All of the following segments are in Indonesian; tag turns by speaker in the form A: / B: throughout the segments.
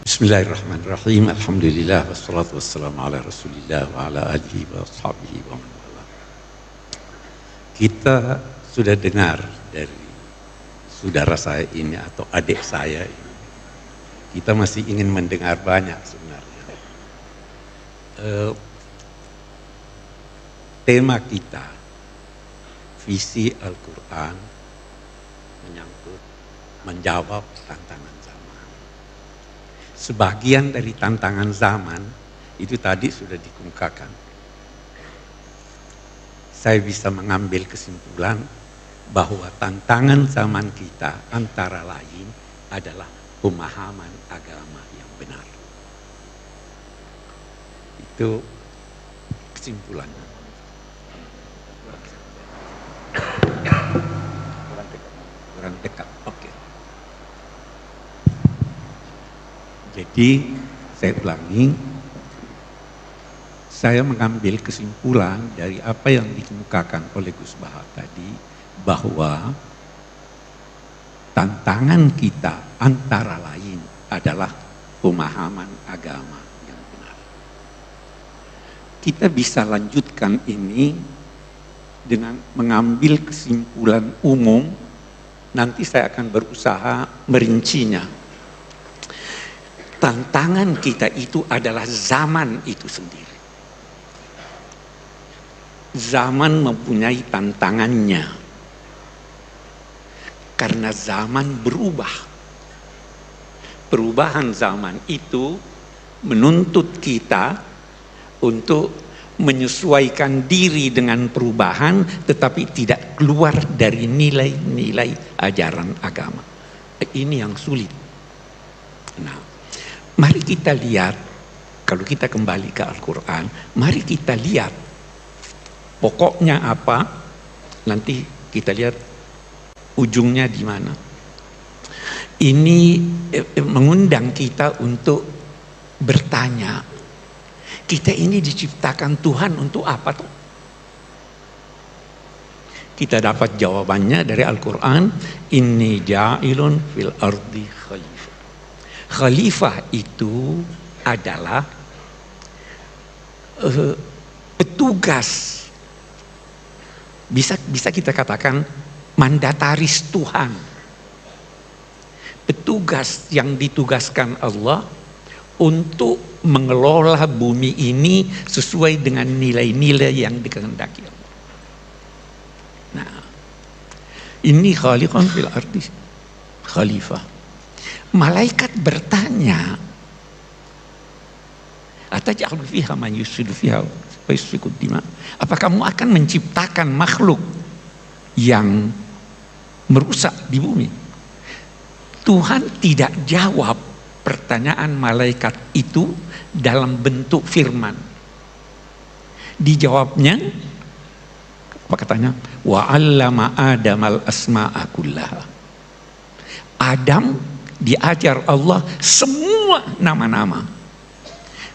A: Bismillahirrahmanirrahim. Alhamdulillah wassalatu wassalamu ala Rasulillah wa ala alihi wa ashabihi wa man wala. Kita sudah dengar dari saudara saya ini atau adik saya ini. Kita masih ingin mendengar banyak sebenarnya. Tema kita visi Al-Quran menyangkut menjawab tantangan zaman. Sebagian dari tantangan zaman itu tadi sudah dikemukakan. Saya bisa mengambil kesimpulan bahwa tantangan zaman kita antara lain adalah pemahaman agama yang benar. Itu kesimpulannya. Kurang dekat. Oke. Jadi saya ulangi, saya mengambil kesimpulan dari apa yang dikemukakan oleh Gus Bahar tadi, bahwa tantangan kita antara lain adalah pemahaman agama yang benar. Kita bisa lanjutkan ini dengan mengambil kesimpulan umum, nanti saya akan berusaha merincinya. Tantangan kita itu adalah zaman itu sendiri. Zaman mempunyai tantangannya. Karena zaman berubah. Perubahan zaman itu menuntut kita untuk menyesuaikan diri dengan perubahan, tetapi tidak keluar dari nilai-nilai ajaran agama. Ini yang sulit. Nah, mari kita lihat, kalau kita kembali ke Al-Quran, mari kita lihat pokoknya apa, nanti kita lihat ujungnya di mana. Ini mengundang kita untuk bertanya, kita ini diciptakan Tuhan untuk apa tuh? Kita dapat jawabannya dari Al-Quran, inni ja'ilun fil ardi khalifah. Khalifah itu adalah petugas, bisa kita katakan mandataris Tuhan, petugas yang ditugaskan Allah untuk mengelola bumi ini sesuai dengan nilai-nilai yang dikehendaki Allah. Nah, ini khaliqan fil ardi khalifah. Malaikat bertanya, ataj'alu fiha man yufsidu fiha wa yasfiku dima? Apa kamu akan menciptakan makhluk yang merusak di bumi? Tuhan tidak jawab pertanyaan malaikat itu dalam bentuk firman. Dijawabnya, apa katanya? Wa 'allama Adamal asma'a kullaha. Adam diajar Allah semua nama-nama.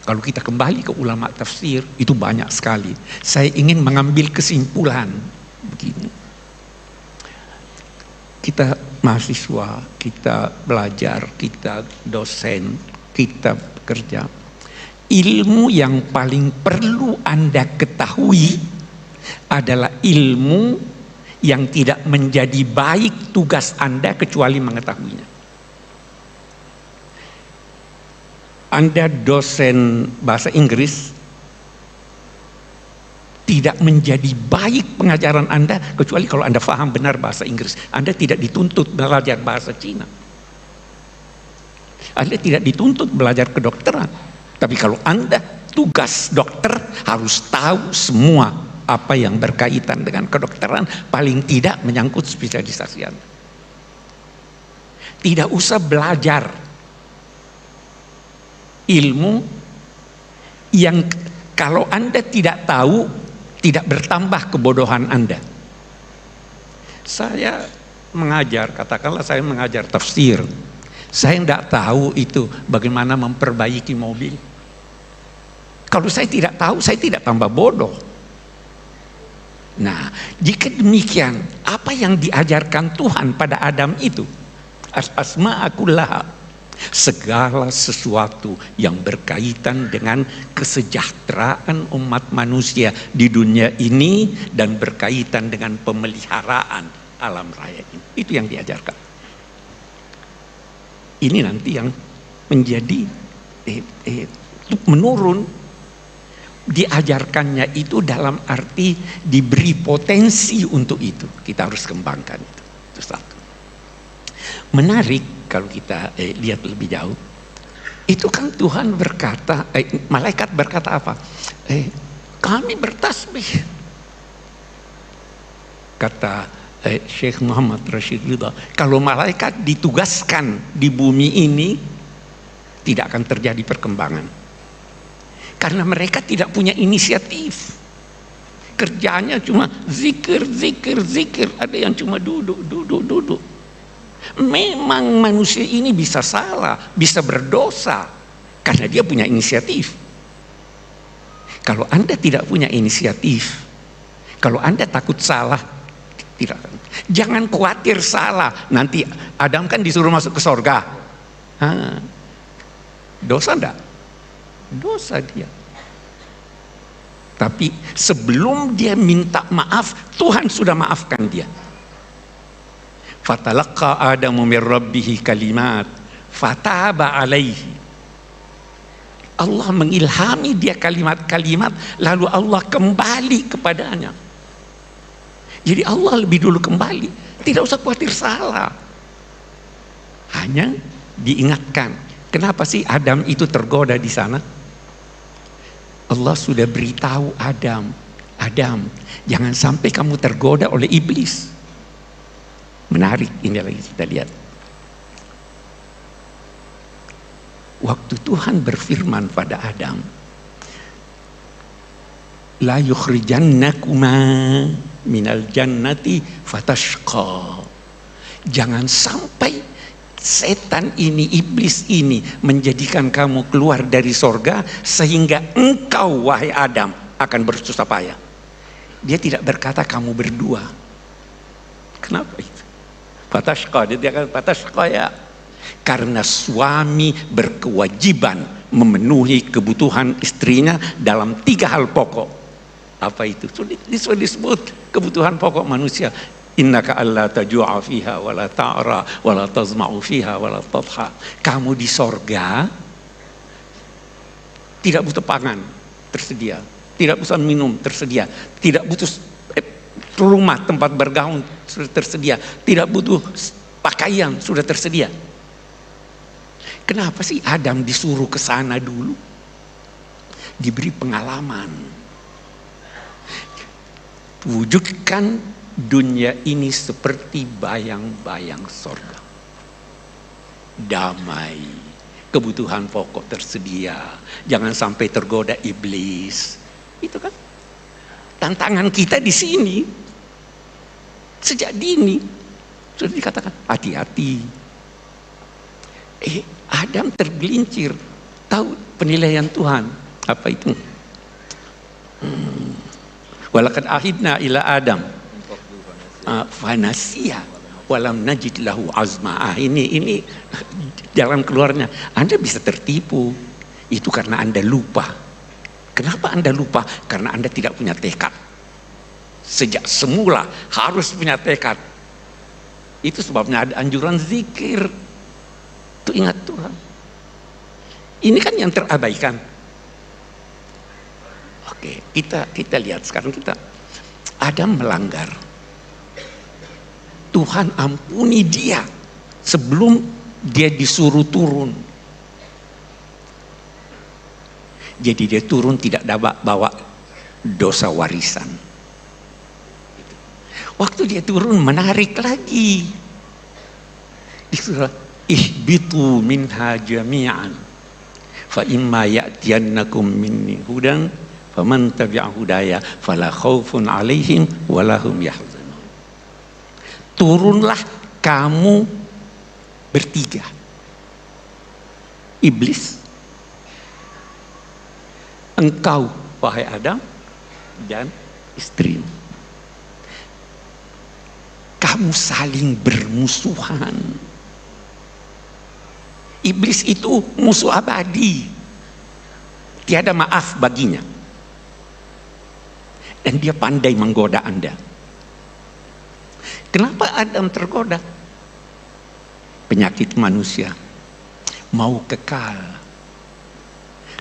A: Kalau kita kembali ke ulama tafsir, itu banyak sekali. Saya ingin mengambil kesimpulan begini. Kita mahasiswa, kita belajar, kita dosen, kita bekerja. Ilmu yang paling perlu Anda ketahui adalah ilmu yang tidak menjadi baik tugas Anda kecuali mengetahuinya. Anda dosen bahasa Inggris, tidak menjadi baik pengajaran Anda kecuali kalau Anda paham benar bahasa Inggris. Anda tidak dituntut belajar bahasa Cina. Anda tidak dituntut belajar kedokteran. Tapi kalau Anda tugas dokter harus tahu semua apa yang berkaitan dengan kedokteran, paling tidak menyangkut spesialisasi Anda. Tidak usah belajar ilmu yang kalau Anda tidak tahu, tidak bertambah kebodohan Anda. Saya mengajar, katakanlah saya mengajar tafsir, saya tidak tahu itu bagaimana memperbaiki mobil. Kalau saya tidak tahu, saya tidak tambah bodoh. Nah, jika demikian, apa yang diajarkan Tuhan pada Adam itu? Asma'akullaha, Segala sesuatu yang berkaitan dengan kesejahteraan umat manusia di dunia ini dan berkaitan dengan pemeliharaan alam raya ini. Itu yang diajarkan. Ini nanti yang menjadi menurun. Diajarkannya itu dalam arti diberi potensi untuk itu. Kita harus kembangkan itu. Itu satu. Menarik kalau kita lihat lebih jauh. Itu kan Tuhan berkata, malaikat berkata apa? Kami bertasbih. Kata Syekh Muhammad Rashid Ridha, kalau malaikat ditugaskan di bumi ini, tidak akan terjadi perkembangan. Karena mereka tidak punya inisiatif. Kerjanya cuma zikir, zikir, zikir. Ada yang cuma duduk, duduk, duduk. Memang manusia ini bisa salah, bisa berdosa. Karena dia punya inisiatif. Kalau Anda tidak punya inisiatif, kalau Anda takut salah, tidak. Jangan khawatir salah. Nanti Adam kan disuruh masuk ke sorga. Dosa enggak? Dosa dia. Tapi sebelum dia minta maaf, Tuhan sudah maafkan dia. Fatalaqa Adamu min rabbih kalimat fataba alaihi. Allah mengilhami dia kalimat-kalimat, lalu Allah kembali kepadanya. Jadi Allah lebih dulu kembali. Tidak usah khawatir salah. Hanya diingatkan. Kenapa sih Adam itu tergoda di sana? Allah sudah beritahu Adam, jangan sampai kamu tergoda oleh iblis. Menarik, ini lagi kita lihat. Waktu Tuhan berfirman pada Adam, la yukhrijannakuma minal jannati fatashqa. Jangan sampai setan ini, iblis ini menjadikan kamu keluar dari sorga sehingga engkau, wahai Adam, akan bersusah payah. Dia tidak berkata kamu berdua. Kenapa itu? Fatashqa, dia kata fatashqa ya. Karena suami berkewajiban memenuhi kebutuhan istrinya dalam 3 hal pokok. Apa itu? Sudah disebut kebutuhan pokok manusia. Innaka alla taju'a fiha wa la ta'ra wa la tazma'u fiha wa la tadha. Kamu di sorga tidak butuh pangan, tersedia. Tidak butuh minum, tersedia. Tidak butuh rumah, tempat bergaul, sudah tersedia. Tidak butuh pakaian, sudah tersedia. Kenapa sih Adam disuruh ke sana dulu? Diberi pengalaman. Wujudkan dunia ini seperti bayang-bayang sorga. Damai, kebutuhan pokok tersedia, jangan sampai tergoda iblis. Itu kan tantangan kita di sini. Sejak dini sudah dikatakan hati-hati. Adam tergelincir. Tahu penilaian Tuhan apa itu? Walaqad ahidna ila Adam fanasiya walam najid lahu azma. Ini jalan keluarnya. Anda bisa tertipu. Itu karena Anda lupa. Kenapa Anda lupa? Karena Anda tidak punya tekad. Sejak semula harus punya tekad. Itu sebabnya ada anjuran zikir. Itu ingat Tuhan. Ini kan yang terabaikan. Oke, kita lihat sekarang Adam melanggar. Tuhan ampuni dia sebelum dia disuruh turun. Jadi dia turun tidak dapat bawa dosa warisan. Waktu dia turun menarik lagi. Disuruh ihbitu minha jami'an fa imma ya'tiyannakum minni hudan faman tabi'a hudaya fala khaufun 'alaihim wala hum yahzanun. Turunlah kamu bertiga. Iblis, engkau wahai Adam, dan istrimu. Kamu saling bermusuhan. Iblis itu musuh abadi, tiada maaf baginya, dan dia pandai menggoda Anda. Kenapa Adam tergoda? Penyakit manusia, mau kekal,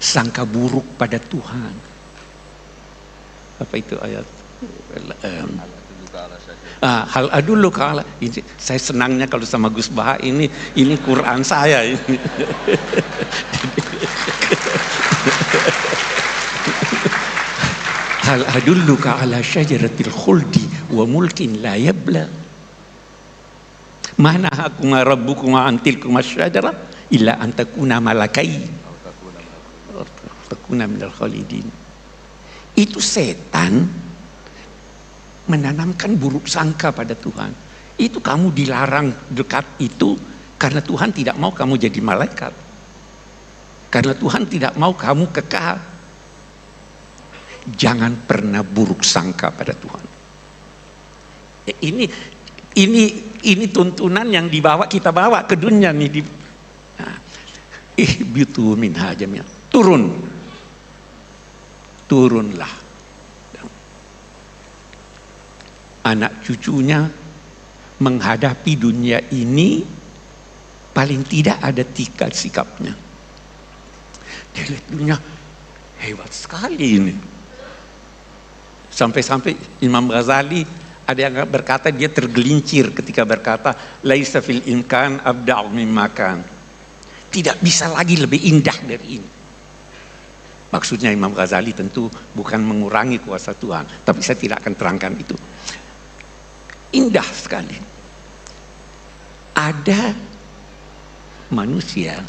A: sangka buruk pada Tuhan. Apa itu ayat? Hal adullu kala. Saya senangnya kalau sama Gus Baha ini Quran saya ini. Hal adulluka ala syajaratil khuldi wa mulkin la yabla. Mana hakuma rabbukuma antilkuma syajara illa an takuna malakai takuna minal khalidin. Itu setan menanamkan buruk sangka pada Tuhan. Itu kamu dilarang dekat itu karena Tuhan tidak mau kamu jadi malaikat, karena Tuhan tidak mau kamu kekal. Jangan pernah buruk sangka pada Tuhan. Ini tuntunan yang kita bawa ke dunia nih. Ihbitu minha jami'an. Turunlah. Anak cucunya menghadapi dunia ini paling tidak ada 3 sikapnya. Dia lihat dunia hebat sekali ini. Sampai-sampai Imam Ghazali ada yang berkata, dia tergelincir ketika berkata laisa fil imkan abda'u mimma kan. Tidak bisa lagi lebih indah dari ini. Maksudnya Imam Ghazali tentu bukan mengurangi kuasa Tuhan, tapi saya tidak akan terangkan itu. Indah sekali. Ada manusia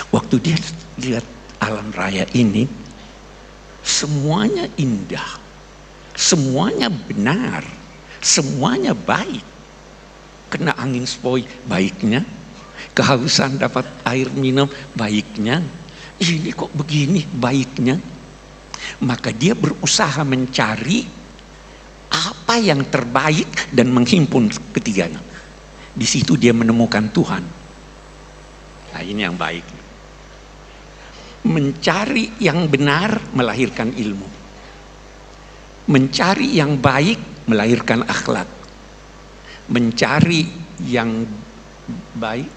A: waktu dia lihat alam raya ini, semuanya indah, semuanya benar, semuanya baik. Kena angin sepoi, baiknya. Kehausan dapat air minum, baiknya. Ini kok begini, baiknya. Maka dia berusaha mencari apa yang terbaik dan menghimpun ketiganya. Di situ dia menemukan Tuhan. Nah, ini yang baik. Mencari yang benar melahirkan ilmu. Mencari yang baik melahirkan akhlak. Mencari yang baik,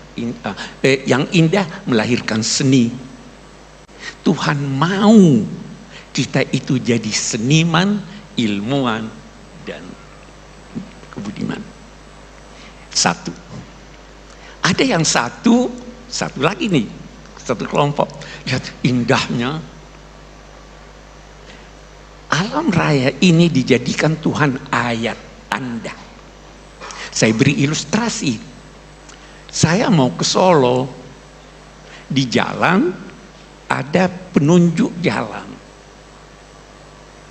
A: yang indah melahirkan seni. Tuhan mau kita itu jadi seniman, ilmuwan, dan kebudiman. Satu. Ada yang satu lagi nih, satu kelompok. Lihat indahnya. Alam raya ini dijadikan Tuhan ayat Anda. Saya beri ilustrasi. Saya mau ke Solo, di jalan ada penunjuk jalan.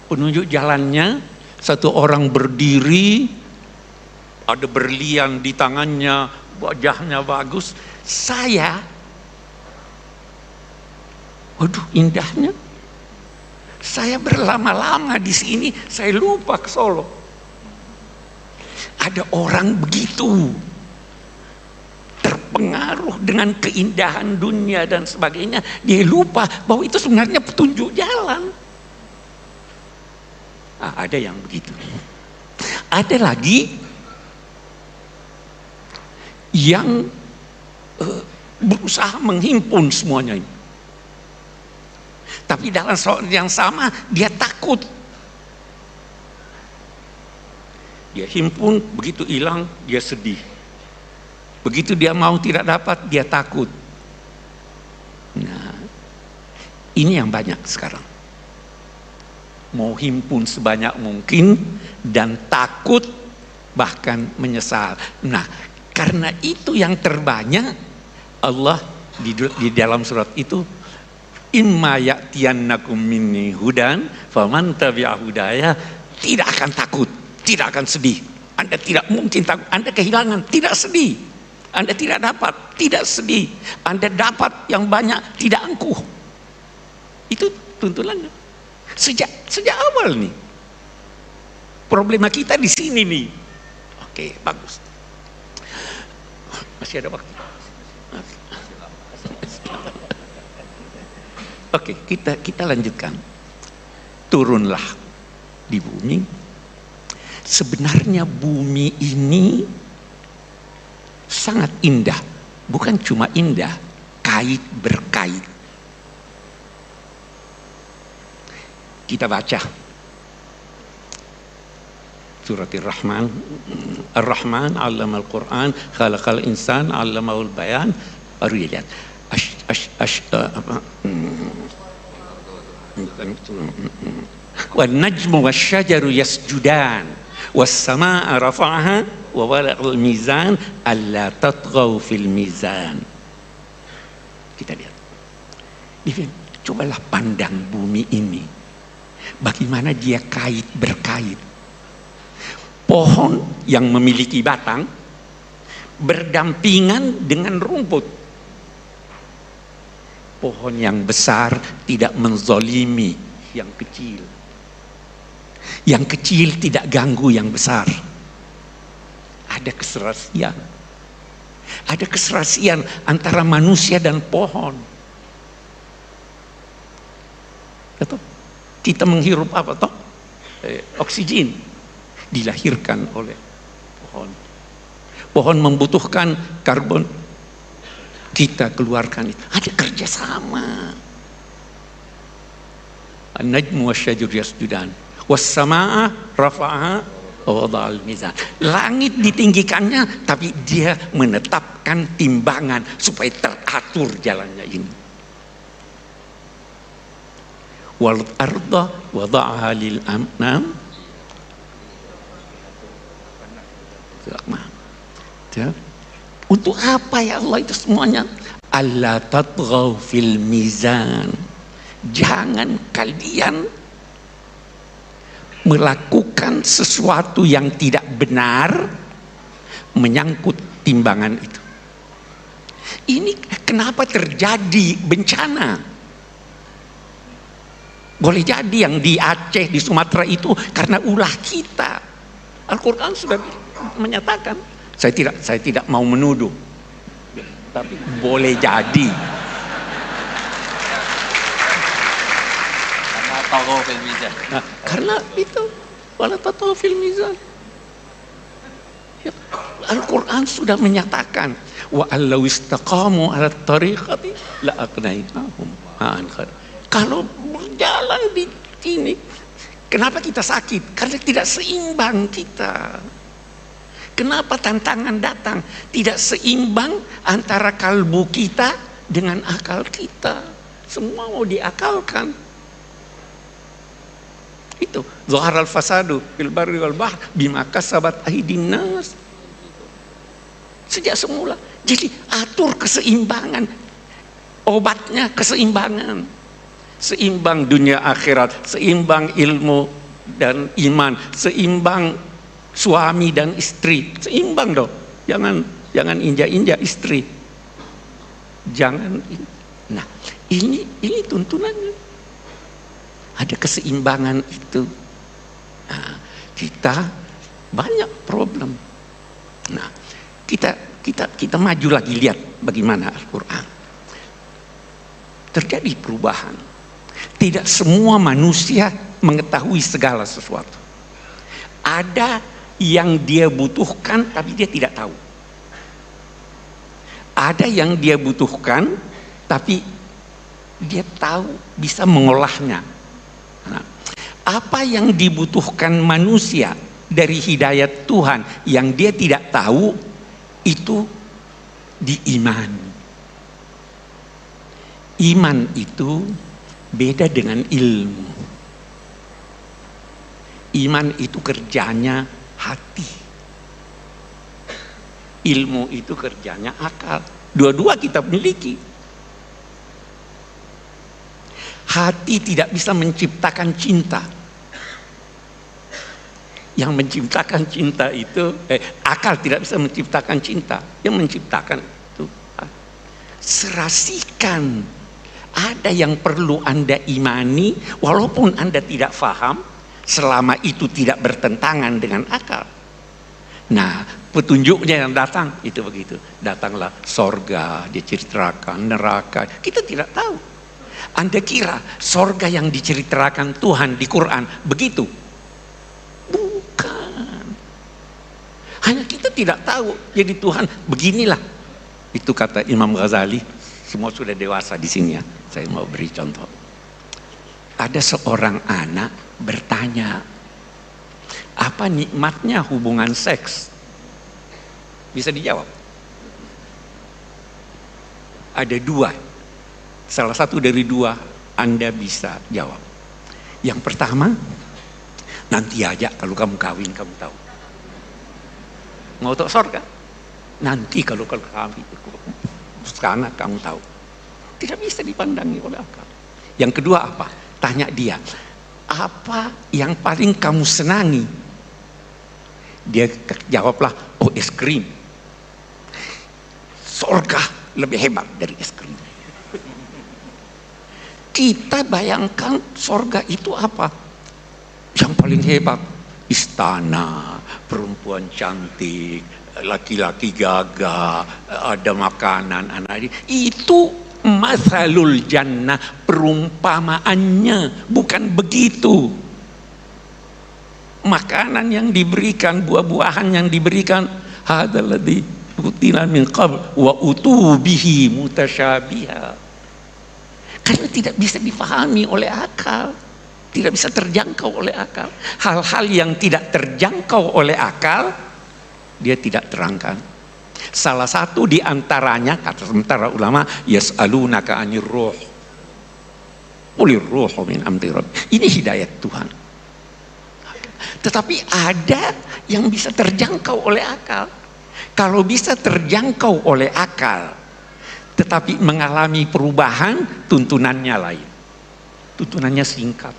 A: Penunjuk jalannya satu orang berdiri, ada berlian di tangannya, wajahnya bagus. Waduh indahnya. Saya berlama-lama di sini, saya lupa ke Solo. Ada orang begitu terpengaruh dengan keindahan dunia dan sebagainya, dia lupa bahwa itu sebenarnya petunjuk jalan. Ada yang begitu. Ada lagi yang berusaha menghimpun semuanya ini. Tapi dalam soal yang sama dia takut. Dia himpun, begitu hilang dia sedih. Begitu dia mau tidak dapat dia takut. Nah, ini yang banyak sekarang. Mau himpun sebanyak mungkin dan takut bahkan menyesal. Nah, karena itu yang terbanyak, Allah di dalam surat itu, imma ya'tiyannakum minni hudan faman tabi'a hudaya, tidak akan takut, tidak akan sedih. Anda tidak mungkin takut. Anda kehilangan, tidak sedih. Anda tidak dapat, tidak sedih. Anda dapat yang banyak, tidak angkuh. Itu tuntunannya. Sejak awal nih. Problema kita di sini nih. Oke, bagus. Masih ada waktu. Oke, kita lanjutkan. Turunlah di bumi. Sebenarnya bumi ini sangat indah. Bukan cuma indah, kait berkait. Kita baca surat Ar-Rahman. Ar-Rahman 'allama al-Qur'an, khalaqal insan 'allamahul bayan. Baru lihat. Wan najmu wasyajaru yasjudan was samaa rafa'aha wa wala'al mizan alla tatghaw fil mizan. Kita lihat. Cobalah pandang bumi ini. Bagaimana dia kait berkait. Pohon yang memiliki batang berdampingan dengan rumput. Pohon yang besar tidak menzolimi yang kecil. Yang kecil tidak ganggu yang besar. Ada keserasian. Ada keserasian antara manusia dan pohon. Betul? Kita menghirup apa toh? Oksigen dilahirkan oleh pohon. Pohon membutuhkan karbon, kita keluarkan itu. Ada kerjasama. An-najmu wasyajaru yasjudan was samaa rafa'aha wa wada'al mizan. Langit ditinggikannya, tapi dia menetapkan timbangan supaya teratur jalannya ini. Wal arda wada'aha lil anam. Untuk apa ya Allah itu semuanya? Alla tatghaw fil mizan. Jangan kalian melakukan sesuatu yang tidak benar menyangkut timbangan itu. Ini kenapa terjadi bencana? Boleh jadi yang di Aceh, di Sumatera itu karena ulah kita. Al-Quran sudah menyatakan. Saya tidak mau menuduh, tapi boleh jadi. Karena itu wala tatghaw fil mizan. Al-Quran sudah menyatakan wa allau istaqamu ala tariqati la aqnainahum ma'an khar. Kalau berjalan di sini, kenapa kita sakit? Karena tidak seimbang kita. Kenapa tantangan datang? Tidak seimbang antara kalbu kita dengan akal kita. Semua mau diakalkan. Itu zaharal fasadu fil barri wal bahr bima kasabat aydin nas. Sejak semula. Jadi atur keseimbangan. Obatnya keseimbangan. Seimbang dunia akhirat, seimbang ilmu dan iman, seimbang suami dan istri, seimbang dong. Jangan injak-injak istri. Jangan. Nah, ini tuntunannya. Ada keseimbangan itu. Nah, kita banyak problem. Nah, kita maju lagi, lihat bagaimana Al-Quran. Terjadi perubahan. Tidak semua manusia mengetahui segala sesuatu. Ada yang dia butuhkan tapi dia tidak tahu. Ada yang dia butuhkan tapi dia tahu, bisa mengolahnya. Nah, apa yang dibutuhkan manusia dari hidayat Tuhan yang dia tidak tahu, itu diimani. Iman itu beda dengan ilmu. Iman itu kerjanya hati. Ilmu itu kerjanya akal. Dua-dua kita miliki. Hati tidak bisa menciptakan cinta. Yang menciptakan cinta itu, akal tidak bisa menciptakan cinta. Yang menciptakan itu serasikan. Ada yang perlu Anda imani, walaupun Anda tidak faham, selama itu tidak bertentangan dengan akal. Nah, petunjuknya yang datang itu begitu. Datanglah sorga, diceritakan neraka. Kita tidak tahu. Anda kira sorga yang diceritakan Tuhan di Quran begitu? Bukan. Hanya kita tidak tahu. Jadi Tuhan beginilah. Itu kata Imam Ghazali. Semua sudah dewasa di sini ya. Saya mau beri contoh. Ada seorang anak bertanya, apa nikmatnya hubungan seks? Bisa dijawab? Ada dua. Salah satu dari dua Anda bisa jawab. Yang pertama, nanti aja kalau kamu kawin kamu tahu. Mau tahu surga? Nanti kalau kawin sekarang kamu tahu. Tidak bisa dipandangi oleh akal. Yang kedua apa? Tanya dia, apa yang paling kamu senangi? Dia jawablah, oh es krim. Surga lebih hebat dari es krim. Kita bayangkan surga itu apa? Yang paling hebat, istana, perempuan cantik, laki-laki gagah, ada makanan, anak. Itu masalul jannah, perumpamaannya, bukan begitu. Makanan yang diberikan, buah-buahan yang diberikan, hadalladzi utina min qabl wa utubihi mutasyabiha. Karena tidak bisa difahami oleh akal, tidak bisa terjangkau oleh akal. Hal-hal yang tidak terjangkau oleh akal, dia tidak terangkan. Salah satu di antaranya, kata sementara ulama, yas'alunaka 'anir ruh. Qulir ruhu min amri rabbi. Ini hidayat Tuhan. Tetapi ada yang bisa terjangkau oleh akal. Kalau bisa terjangkau oleh akal, tetapi mengalami perubahan, tuntunannya lain. Tuntunannya singkat.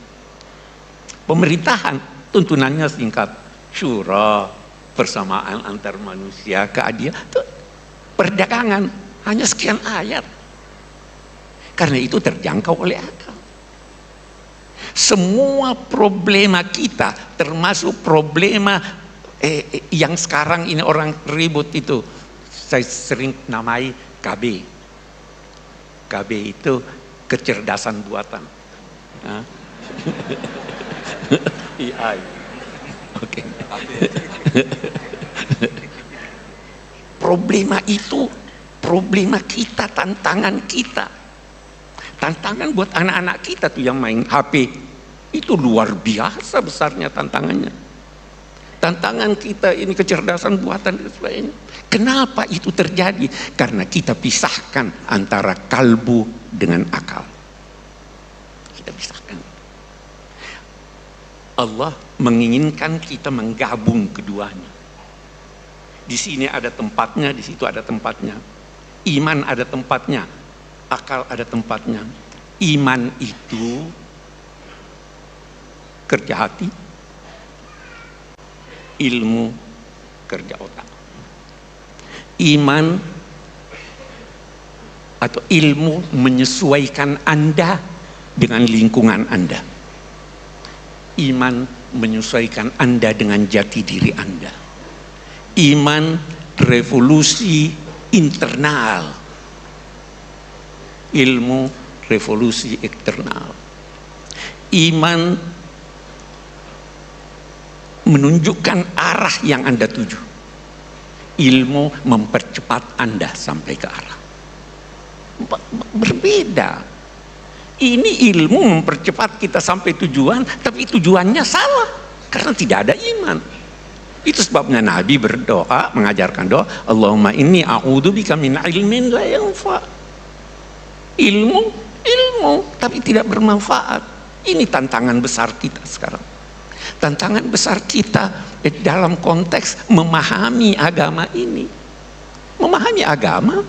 A: Pemerintahan, tuntunannya singkat. Syura, persamaan antar manusia, keadilan. Perdagangan, hanya sekian ayat. Karena itu terjangkau oleh akal. Semua problema kita, termasuk problema yang sekarang ini orang ribut itu, saya sering namai KB. KB itu kecerdasan buatan. AI. Oke. Problema itu problema kita, tantangan kita. Tantangan buat anak-anak kita tuh yang main HP. Itu luar biasa besarnya tantangannya. Tantangan kita ini kecerdasan buatan dan sebagainya. Kenapa itu terjadi? Karena kita pisahkan antara kalbu dengan akal. Kita pisahkan. Allah menginginkan kita menggabung keduanya. Di sini ada tempatnya, di situ ada tempatnya. Iman ada tempatnya, akal ada tempatnya. Iman itu kerja hati, ilmu kerja otak. Iman atau ilmu menyesuaikan Anda dengan lingkungan Anda. Iman menyesuaikan Anda dengan jati diri Anda. Iman revolusi internal. Ilmu revolusi eksternal. Iman menunjukkan arah yang Anda tuju. Ilmu mempercepat Anda sampai ke arah. Berbeda. Ini ilmu mempercepat kita sampai tujuan, tapi tujuannya salah karena tidak ada iman. Itu sebabnya Nabi berdoa, mengajarkan doa, Allahumma inni a'udzubika min ilmin la yanfa. Ilmu tapi tidak bermanfaat. Ini tantangan besar kita sekarang. Tantangan besar kita dalam konteks memahami agama ini. Memahami agama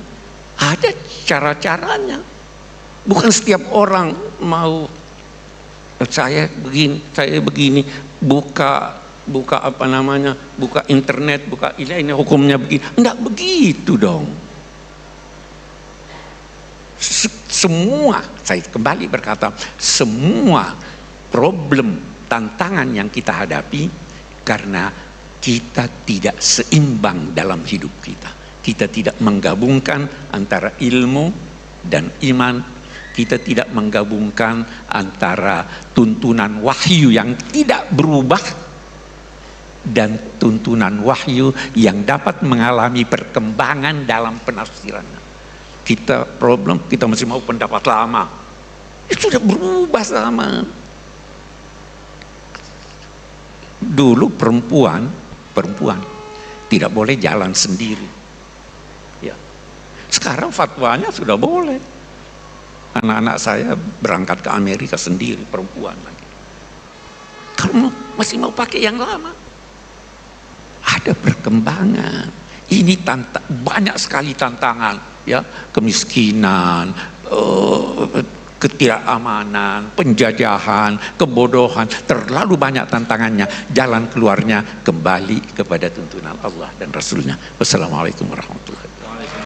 A: ada cara-caranya. Bukan setiap orang mau saya begini, buka apa namanya, buka internet, buka ini hukumnya begini. Enggak begitu dong. Semua, saya kembali berkata, semua problem, tantangan yang kita hadapi karena kita tidak seimbang dalam hidup kita. Kita tidak menggabungkan antara ilmu dan iman, kita tidak menggabungkan antara tuntunan wahyu yang tidak berubah dan tuntunan wahyu yang dapat mengalami perkembangan dalam penafsirannya. Kita masih mau pendapat lama. Itu sudah berubah zaman. Dulu perempuan tidak boleh jalan sendiri. Ya. Sekarang fatwanya sudah boleh. Anak-anak saya berangkat ke Amerika sendiri, perempuan lagi. Karena masih mau pakai yang lama. Ada perkembangan. Ini banyak sekali tantangan, ya, kemiskinan, ketidakamanan, penjajahan, kebodohan, terlalu banyak tantangannya. Jalan keluarnya kembali kepada tuntunan Allah dan Rasulnya. Wassalamualaikum warahmatullahi wabarakatuh.